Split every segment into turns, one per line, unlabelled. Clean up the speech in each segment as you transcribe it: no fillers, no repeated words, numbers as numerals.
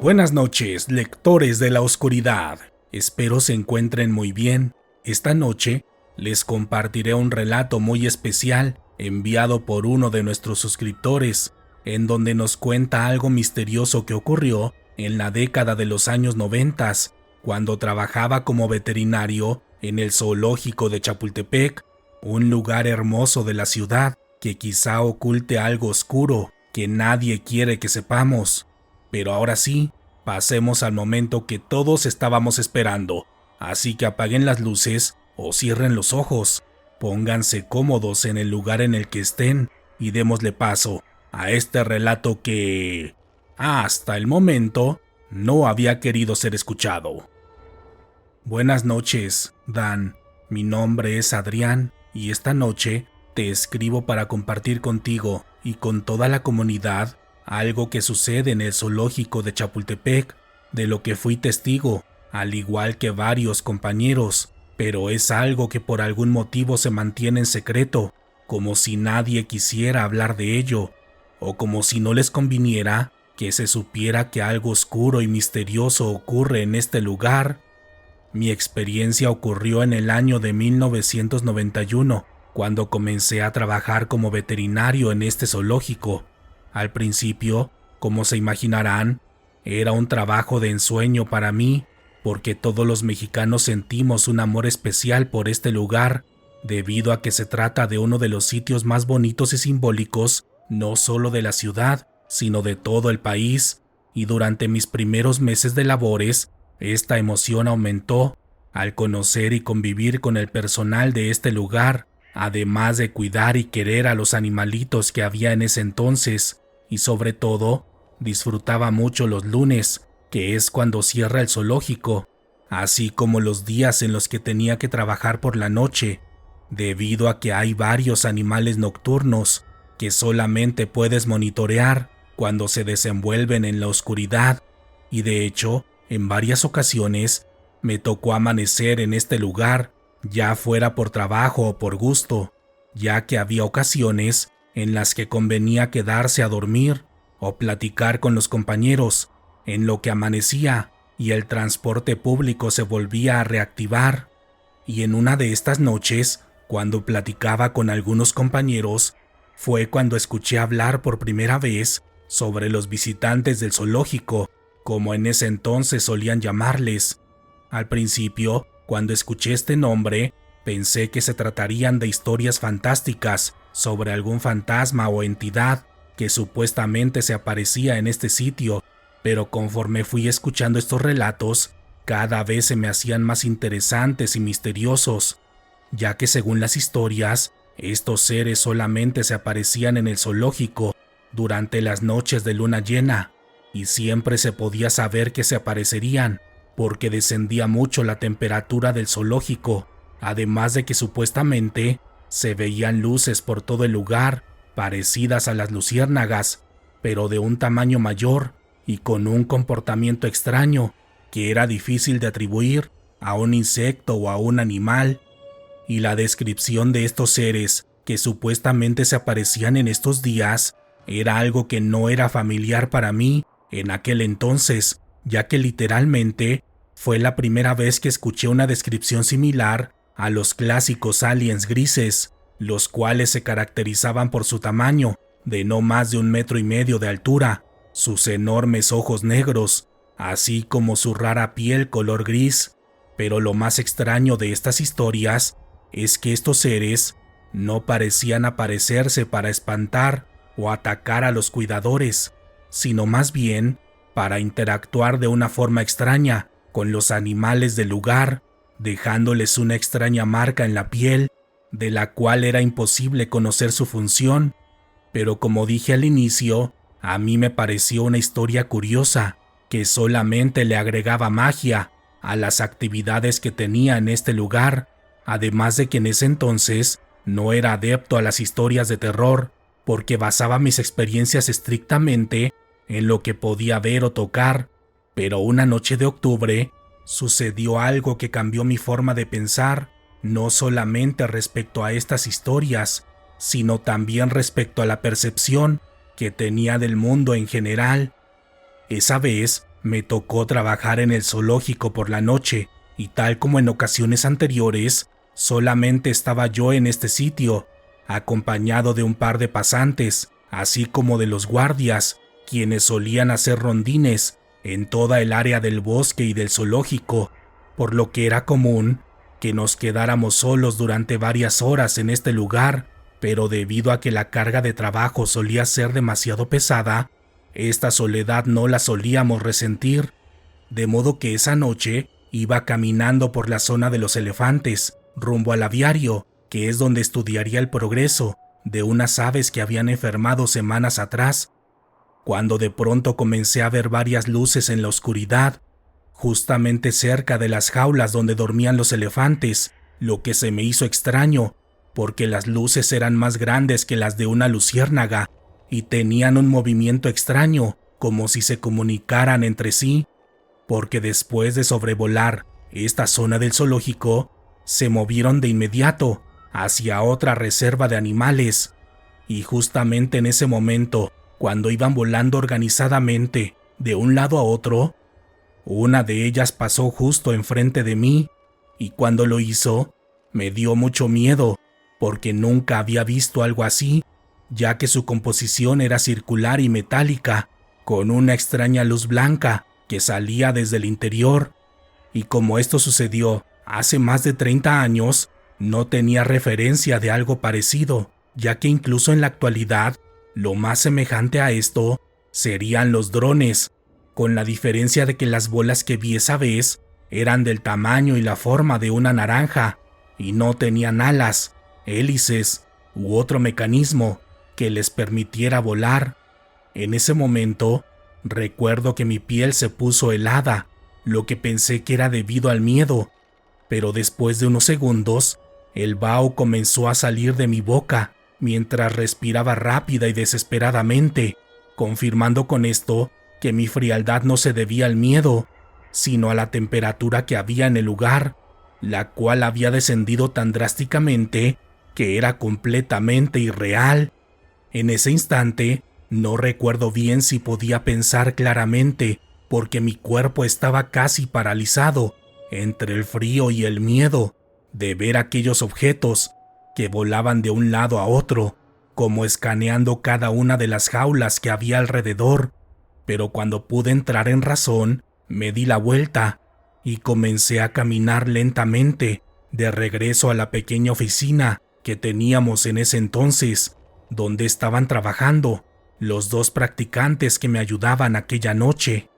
Buenas noches, lectores de la oscuridad. Espero se encuentren muy bien. Esta noche les compartiré un relato muy especial enviado por uno de nuestros suscriptores, en donde nos cuenta algo misterioso que ocurrió en la década de los años 90, cuando trabajaba como veterinario en el zoológico de Chapultepec, un lugar hermoso de la ciudad que quizá oculte algo oscuro que nadie quiere que sepamos. Pero ahora sí, pasemos al momento que todos estábamos esperando, así que apaguen las luces o cierren los ojos, pónganse cómodos en el lugar en el que estén y démosle paso a este relato que, hasta el momento, no había querido ser escuchado. Buenas noches, Dan. Mi nombre es Adrián y esta noche te escribo para compartir contigo y con toda la comunidad algo que sucede en el zoológico de Chapultepec, de lo que fui testigo, al igual que varios compañeros, pero es algo que por algún motivo se mantiene en secreto, como si nadie quisiera hablar de ello, o como si no les conviniera que se supiera que algo oscuro y misterioso ocurre en este lugar. Mi experiencia ocurrió en el año de 1991, cuando comencé a trabajar como veterinario en este zoológico. Al principio, como se imaginarán, era un trabajo de ensueño para mí, porque todos los mexicanos sentimos un amor especial por este lugar, debido a que se trata de uno de los sitios más bonitos y simbólicos, no solo de la ciudad, sino de todo el país, y durante mis primeros meses de labores, esta emoción aumentó al conocer y convivir con el personal de este lugar, además de cuidar y querer a los animalitos que había en ese entonces, y sobre todo, disfrutaba mucho los lunes, que es cuando cierra el zoológico, así como los días en los que tenía que trabajar por la noche, debido a que hay varios animales nocturnos que solamente puedes monitorear cuando se desenvuelven en la oscuridad, y de hecho, en varias ocasiones, me tocó amanecer en este lugar, ya fuera por trabajo o por gusto, ya que había ocasiones en las que convenía quedarse a dormir o platicar con los compañeros, en lo que amanecía y el transporte público se volvía a reactivar. Y en una de estas noches, cuando platicaba con algunos compañeros, fue cuando escuché hablar por primera vez sobre los visitantes del zoológico, como en ese entonces solían llamarles. Al principio, cuando escuché este nombre, pensé que se tratarían de historias fantásticas sobre algún fantasma o entidad que supuestamente se aparecía en este sitio, pero conforme fui escuchando estos relatos, cada vez se me hacían más interesantes y misteriosos, ya que según las historias, estos seres solamente se aparecían en el zoológico durante las noches de luna llena, y siempre se podía saber que se aparecerían, porque descendía mucho la temperatura del zoológico, además de que supuestamente se veían luces por todo el lugar, parecidas a las luciérnagas, pero de un tamaño mayor y con un comportamiento extraño que era difícil de atribuir a un insecto o a un animal. Y la descripción de estos seres que supuestamente se aparecían en estos días era algo que no era familiar para mí en aquel entonces, ya que literalmente fue la primera vez que escuché una descripción similar a los clásicos aliens grises, los cuales se caracterizaban por su tamaño, de no más de 1,5 metros de altura, sus enormes ojos negros, así como su rara piel color gris. Pero lo más extraño de estas historias es que estos seres no parecían aparecerse para espantar o atacar a los cuidadores, sino más bien para interactuar de una forma extraña con los animales del lugar, dejándoles una extraña marca en la piel, de la cual era imposible conocer su función. Pero como dije al inicio, a mí me pareció una historia curiosa, que solamente le agregaba magia a las actividades que tenía en este lugar, además de que en ese entonces no era adepto a las historias de terror, porque basaba mis experiencias estrictamente en lo que podía ver o tocar. Pero una noche de octubre sucedió algo que cambió mi forma de pensar, no solamente respecto a estas historias, sino también respecto a la percepción que tenía del mundo en general. Esa vez me tocó trabajar en el zoológico por la noche y tal como en ocasiones anteriores, solamente estaba yo en este sitio, acompañado de un par de pasantes, así como de los guardias, quienes solían hacer rondines en toda el área del bosque y del zoológico, por lo que era común que nos quedáramos solos durante varias horas en este lugar, pero debido a que la carga de trabajo solía ser demasiado pesada, esta soledad no la solíamos resentir, de modo que esa noche iba caminando por la zona de los elefantes, rumbo al aviario, que es donde estudiaría el progreso de unas aves que habían enfermado semanas atrás, cuando de pronto comencé a ver varias luces en la oscuridad, justamente cerca de las jaulas donde dormían los elefantes, lo que se me hizo extraño, porque las luces eran más grandes que las de una luciérnaga y tenían un movimiento extraño, como si se comunicaran entre sí, porque después de sobrevolar esta zona del zoológico, se movieron de inmediato hacia otra reserva de animales, y justamente en ese momento, cuando iban volando organizadamente de un lado a otro, una de ellas pasó justo enfrente de mí, y cuando lo hizo, me dio mucho miedo, porque nunca había visto algo así, ya que su composición era circular y metálica, con una extraña luz blanca que salía desde el interior, y como esto sucedió hace más de 30 años, no tenía referencia de algo parecido, ya que incluso en la actualidad, lo más semejante a esto serían los drones, con la diferencia de que las bolas que vi esa vez eran del tamaño y la forma de una naranja, y no tenían alas, hélices u otro mecanismo que les permitiera volar. En ese momento, recuerdo que mi piel se puso helada, lo que pensé que era debido al miedo, pero después de unos segundos, el vaho comenzó a salir de mi boca mientras respiraba rápida y desesperadamente, confirmando con esto que mi frialdad no se debía al miedo, sino a la temperatura que había en el lugar, la cual había descendido tan drásticamente que era completamente irreal. En ese instante, no recuerdo bien si podía pensar claramente, porque mi cuerpo estaba casi paralizado entre el frío y el miedo de ver aquellos objetos que volaban de un lado a otro, como escaneando cada una de las jaulas que había alrededor. Pero cuando pude entrar en razón, me di la vuelta y comencé a caminar lentamente de regreso a la pequeña oficina que teníamos en ese entonces, donde estaban trabajando los dos practicantes que me ayudaban aquella noche.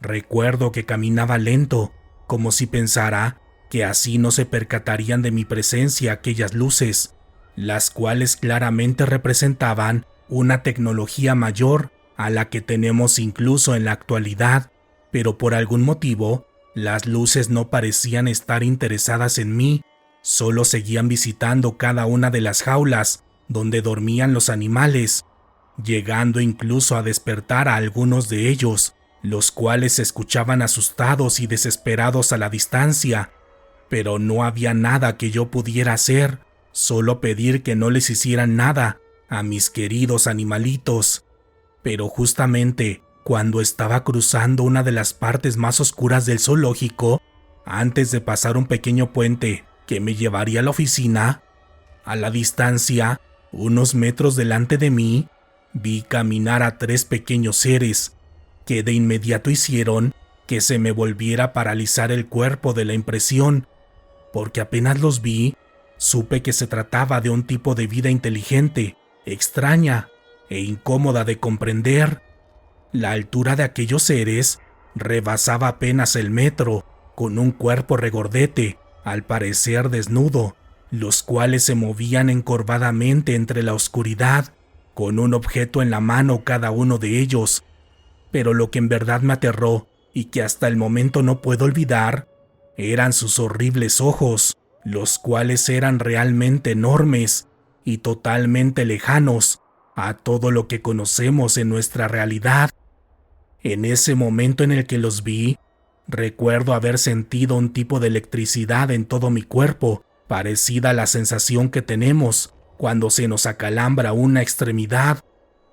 Recuerdo que caminaba lento, como si pensara que así no se percatarían de mi presencia aquellas luces, las cuales claramente representaban una tecnología mayor a la que tenemos incluso en la actualidad, pero por algún motivo, las luces no parecían estar interesadas en mí, solo seguían visitando cada una de las jaulas donde dormían los animales, llegando incluso a despertar a algunos de ellos, los cuales se escuchaban asustados y desesperados a la distancia, pero no había nada que yo pudiera hacer, solo pedir que no les hicieran nada a mis queridos animalitos. Pero justamente cuando estaba cruzando una de las partes más oscuras del zoológico, antes de pasar un pequeño puente que me llevaría a la oficina, a la distancia, unos metros delante de mí, vi caminar a 3 pequeños seres que de inmediato hicieron que se me volviera a paralizar el cuerpo de la impresión, porque apenas los vi, supe que se trataba de un tipo de vida inteligente, extraña e incómoda de comprender. La altura de aquellos seres rebasaba apenas el metro, con un cuerpo regordete, al parecer desnudo, los cuales se movían encorvadamente entre la oscuridad, con un objeto en la mano cada uno de ellos. Pero lo que en verdad me aterró, y que hasta el momento no puedo olvidar, eran sus horribles ojos, los cuales eran realmente enormes y totalmente lejanos a todo lo que conocemos en nuestra realidad. En ese momento en el que los vi, recuerdo haber sentido un tipo de electricidad en todo mi cuerpo, parecida a la sensación que tenemos cuando se nos acalambra una extremidad,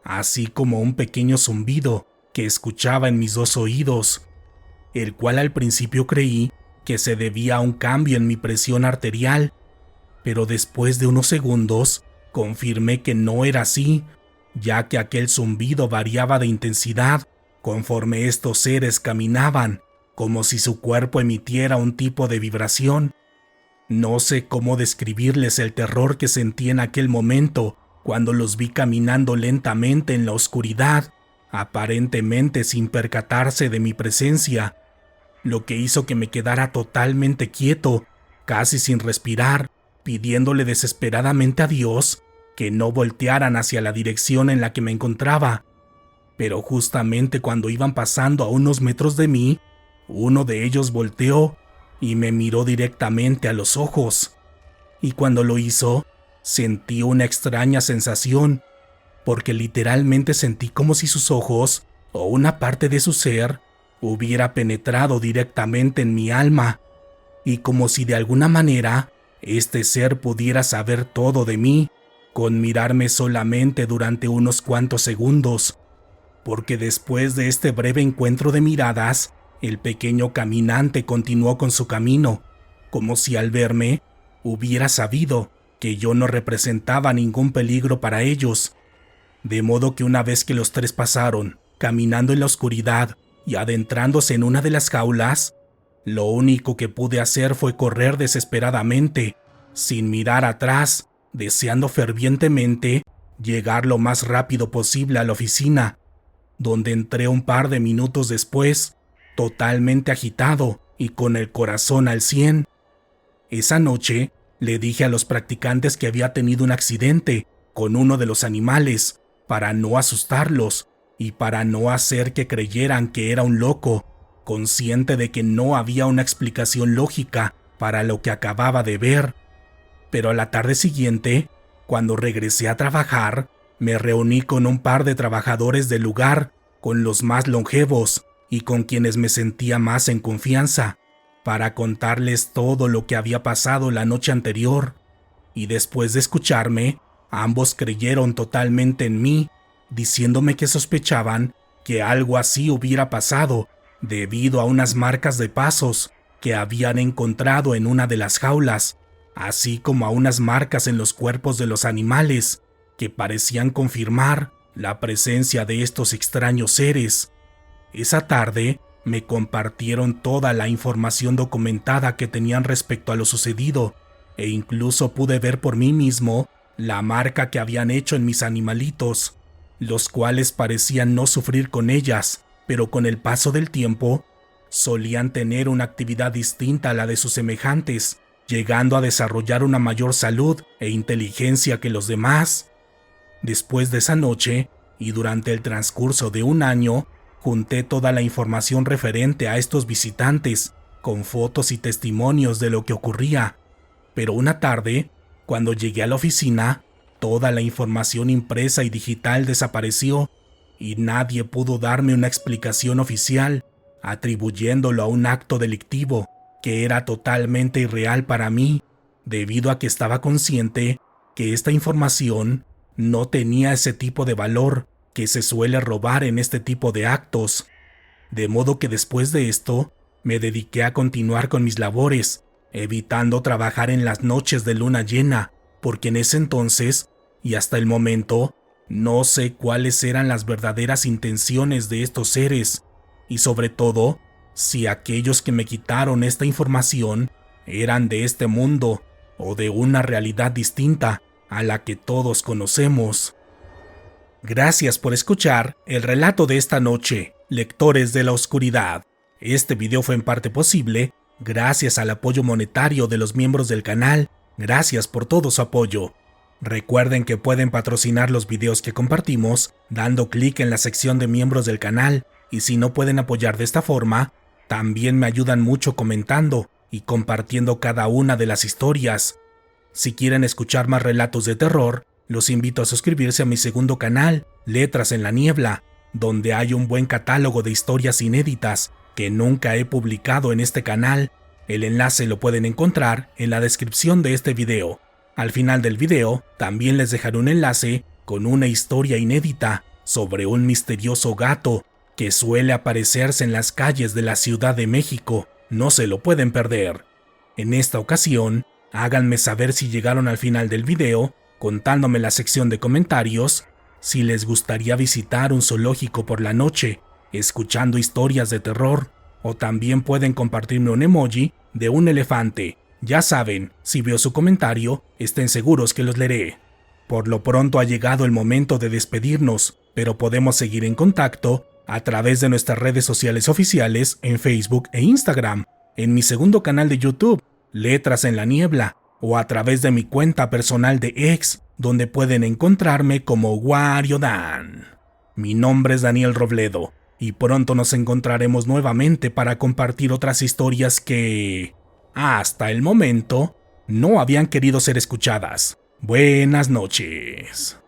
así como un pequeño zumbido que escuchaba en mis 2 oídos, el cual al principio creí que se debía a un cambio en mi presión arterial, pero después de unos segundos confirmé que no era así, ya que aquel zumbido variaba de intensidad conforme estos seres caminaban, como si su cuerpo emitiera un tipo de vibración. No sé cómo describirles el terror que sentí en aquel momento cuando los vi caminando lentamente en la oscuridad, aparentemente sin percatarse de mi presencia, lo que hizo que me quedara totalmente quieto, casi sin respirar, pidiéndole desesperadamente a Dios que no voltearan hacia la dirección en la que me encontraba. Pero justamente cuando iban pasando a unos metros de mí, uno de ellos volteó y me miró directamente a los ojos. Y cuando lo hizo, sentí una extraña sensación, porque literalmente sentí como si sus ojos, o una parte de su ser, hubiera penetrado directamente en mi alma, y como si de alguna manera este ser pudiera saber todo de mí, con mirarme solamente durante unos cuantos segundos, porque después de este breve encuentro de miradas, el pequeño caminante continuó con su camino, como si al verme hubiera sabido que yo no representaba ningún peligro para ellos. De modo que una vez que los tres pasaron, caminando en la oscuridad y adentrándose en una de las jaulas, lo único que pude hacer fue correr desesperadamente, sin mirar atrás, deseando fervientemente llegar lo más rápido posible a la oficina, donde entré un par de minutos después, totalmente agitado y con el corazón al 100. Esa noche le dije a los practicantes que había tenido un accidente con uno de los animales, para no asustarlos y para no hacer que creyeran que era un loco, consciente de que no había una explicación lógica para lo que acababa de ver. Pero a la tarde siguiente, cuando regresé a trabajar, me reuní con un par de trabajadores del lugar, con los más longevos y con quienes me sentía más en confianza, para contarles todo lo que había pasado la noche anterior. Y después de escucharme, ambos creyeron totalmente en mí, diciéndome que sospechaban que algo así hubiera pasado debido a unas marcas de pasos que habían encontrado en una de las jaulas, así como a unas marcas en los cuerpos de los animales que parecían confirmar la presencia de estos extraños seres. Esa tarde me compartieron toda la información documentada que tenían respecto a lo sucedido, e incluso pude ver por mí mismo la marca que habían hecho en mis animalitos, los cuales parecían no sufrir con ellas, pero con el paso del tiempo solían tener una actividad distinta a la de sus semejantes, llegando a desarrollar una mayor salud e inteligencia que los demás. Después de esa noche, y durante el transcurso de un año, junté toda la información referente a estos visitantes, con fotos y testimonios de lo que ocurría. Pero una tarde, cuando llegué a la oficina, toda la información impresa y digital desapareció, y nadie pudo darme una explicación oficial, atribuyéndolo a un acto delictivo que era totalmente irreal para mí, debido a que estaba consciente que esta información no tenía ese tipo de valor que se suele robar en este tipo de actos. De modo que después de esto, me dediqué a continuar con mis labores, evitando trabajar en las noches de luna llena, porque en ese entonces, y hasta el momento, no sé cuáles eran las verdaderas intenciones de estos seres, y sobre todo, si aquellos que me quitaron esta información eran de este mundo o de una realidad distinta a la que todos conocemos. Gracias por escuchar el relato de esta noche, lectores de la oscuridad. Este video fue en parte posible gracias al apoyo monetario de los miembros del canal. Gracias por todo su apoyo. Recuerden que pueden patrocinar los videos que compartimos dando clic en la sección de miembros del canal, y si no pueden apoyar de esta forma, también me ayudan mucho comentando y compartiendo cada una de las historias. Si quieren escuchar más relatos de terror, los invito a suscribirse a mi segundo canal, Letras en la Niebla, donde hay un buen catálogo de historias inéditas que nunca he publicado en este canal. El enlace lo pueden encontrar en la descripción de este video. Al final del video, también les dejaré un enlace con una historia inédita sobre un misterioso gato que suele aparecerse en las calles de la Ciudad de México. No se lo pueden perder. En esta ocasión, háganme saber si llegaron al final del video, contándome en la sección de comentarios si les gustaría visitar un zoológico por la noche, escuchando historias de terror, o también pueden compartirme un emoji de un elefante. Ya saben, si veo su comentario, estén seguros que los leeré. Por lo pronto ha llegado el momento de despedirnos, pero podemos seguir en contacto a través de nuestras redes sociales oficiales en Facebook e Instagram, en mi segundo canal de YouTube, Letras en la Niebla, o a través de mi cuenta personal de X, donde pueden encontrarme como Wario Dan. Mi nombre es Daniel Robledo, y pronto nos encontraremos nuevamente para compartir otras historias que, hasta el momento, no habían querido ser escuchadas. Buenas noches.